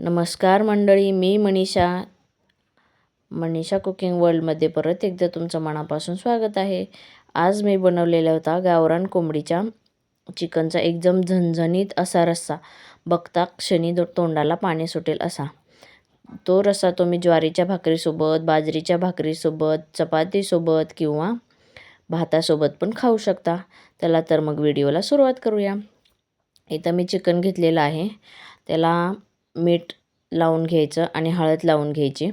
नमस्कार मंडळी, मी मनीषा कुकिंग वर्ल्डमध्ये परत एकदा तुमचं मनापासून स्वागत आहे. आज मी बनवलेला होता गावरान कोंबडीच्या चिकनचा एकदम झणझणीत असा रस्सा. बघता क्षणी तोंडाला पाणी सुटेल असा. तो रस्सा तुम्ही ज्वारीच्या भाकरीसोबत, बाजरीच्या भाकरीसोबत, चपातीसोबत किंवा भातासोबत पण खाऊ शकता. चला तर मग व्हिडिओला सुरुवात करूया. इथं मी चिकन घेतलेलं आहे. त्याला मीठ लावून घ्यायचं आणि हळद लावून घ्यायची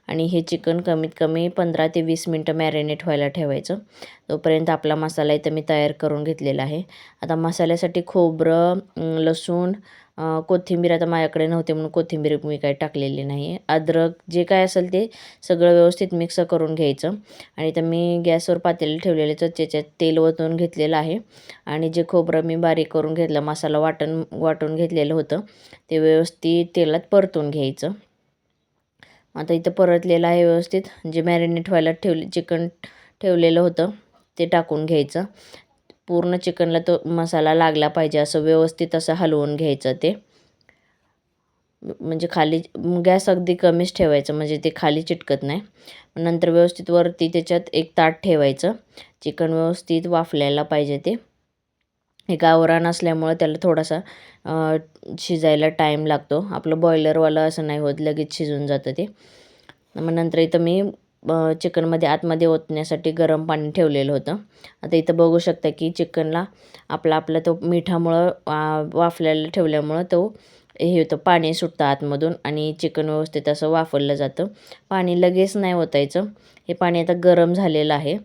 आणि हे चिकन कमीत कमी 15 ते 20 मिनटं मॅरिनेट व्हायला ठेवायचं. तोपर्यंत आपला मसाला इथं मी तयार करून घेतलेला आहे. आता मसाल्यासाठी खोबरं, लसूण, कोथिंबीर आता माझ्याकडे नव्हते म्हणून कोथिंबीर मी काही टाकलेली नाही आहे. अद्रक जे काय असेल ते सगळं व्यवस्थित मिक्स करून घ्यायचं. आणि तर मी गॅसवर पातेलं ठेवलेलं तर त्याच्यात तेल ओतून घेतलेलं आहे आणि जे खोबरं मी बारीक करून घेतलं, मसाला वाटून घेतलेलं होतं ते व्यवस्थित तेलात परतून घ्यायचं. आता इथं परतलेलं आहे व्यवस्थित. जे मॅरिनेट व्हायला चिकन ठेवलेलं होतं ते टाकून घ्यायचं. पूर्ण चिकनला तो मसाला लागला पाहिजे असं व्यवस्थित असं हलवून घ्यायचं ते. म्हणजे खाली गॅस अगदी कमीच ठेवायचं म्हणजे ते खाली चिटकत नाही. नंतर व्यवस्थित वरती त्याच्यात एक ताट ठेवायचं. चिकन व्यवस्थित वाफलायला पाहिजे ते. हे गावरान असल्यामुळं त्याला थोडासा शिजायला टाईम लागतो. आपलं बॉयलरवालं असं नाही होत, लगेच शिजून जातं ते. मग नंतर इथं मी चिकनमध्ये आतमध्ये ओतण्यासाठी गरम पाणी ठेवलेलं होतं. आता इथं बघू शकता की चिकनला आपला तो मिठामुळं वाफलायला ठेवल्यामुळं तो हे होतं, पाणी सुटतं आतमधून आणि चिकन व्यवस्थित असं वाफरलं जातं. पाणी लगेच नाही ओतायचं. हे पाणी आता गरम झालेलं आहे.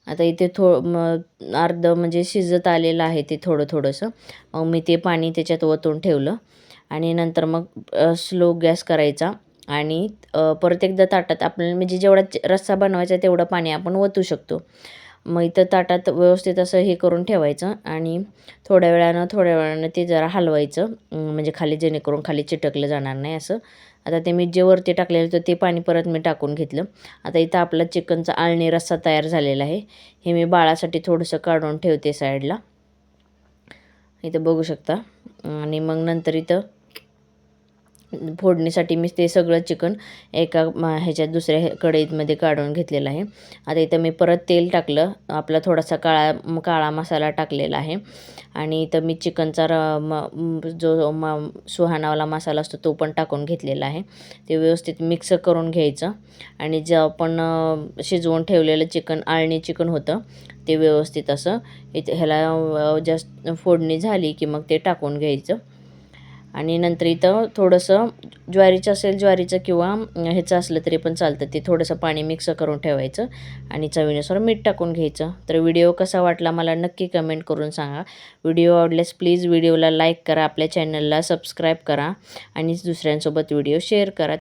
आता इथे अर्ध म्हणजे शिजत आलेलं आहे ते थोडंसं. मग मी ते पाणी त्याच्यात ओतून ठेवलं आणि नंतर मग स्लो गॅस करायचा आणि परत एकदा ताटात आपल्याला म्हणजे जेवढा रस्सा बनवायचा तेवढं पाणी आपण ओतू शकतो. मग इथं ताटात व्यवस्थित असं हे करून ठेवायचं आणि थोड्या वेळानं ते जरा हलवायचं, म्हणजे खाली, जेणेकरून खाली चिटकलं जाणार नाही असं. आता ते मी जे वरती टाकलेलं होतं ते पाणी परत मी टाकून घेतलं. आता इथं आपला चिकनचा आळणी रस्सा तयार झालेला आहे. हे मी बाळासाठी थोडंसं काढून ठेवते साईडला. इथं बघू शकता. आणि मग नंतर इथं फोडणीसाठी मी ते सगळं चिकन एका ह्याच्यात दुसऱ्या कढईमध्ये काढून घेतलेलं आहे. आता इथं मी परत तेल टाकलं. आपला थोडासा काळा मसाला टाकलेला आहे आणि इथं मी चिकनचा जो सुहानावाला मसाला असतो तो पण टाकून घेतलेला आहे. ते व्यवस्थित मिक्स करून घ्यायचं आणि जे आपण शिजवून ठेवलेलं आळणी चिकन होतं ते व्यवस्थित असं ह्याला जास्त फोडणी झाली की मग ते टाकून घ्यायचं. आणि नंतर इथं थोडंसं ज्वारीचं किंवा ह्याचं असलं तरी पण चालतं, ते थोडंसं पाणी मिक्स करून ठेवायचं आणि चवीनुसार मीठ टाकून घ्यायचं. तर व्हिडिओ कसा वाटला मला नक्की कमेंट करून सांगा. व्हिडिओ आवडल्यास प्लीज व्हिडिओला लाईक करा, आपल्या चॅनलला सबस्क्राईब करा आणि दुसऱ्यांसोबत व्हिडिओ शेअर करा.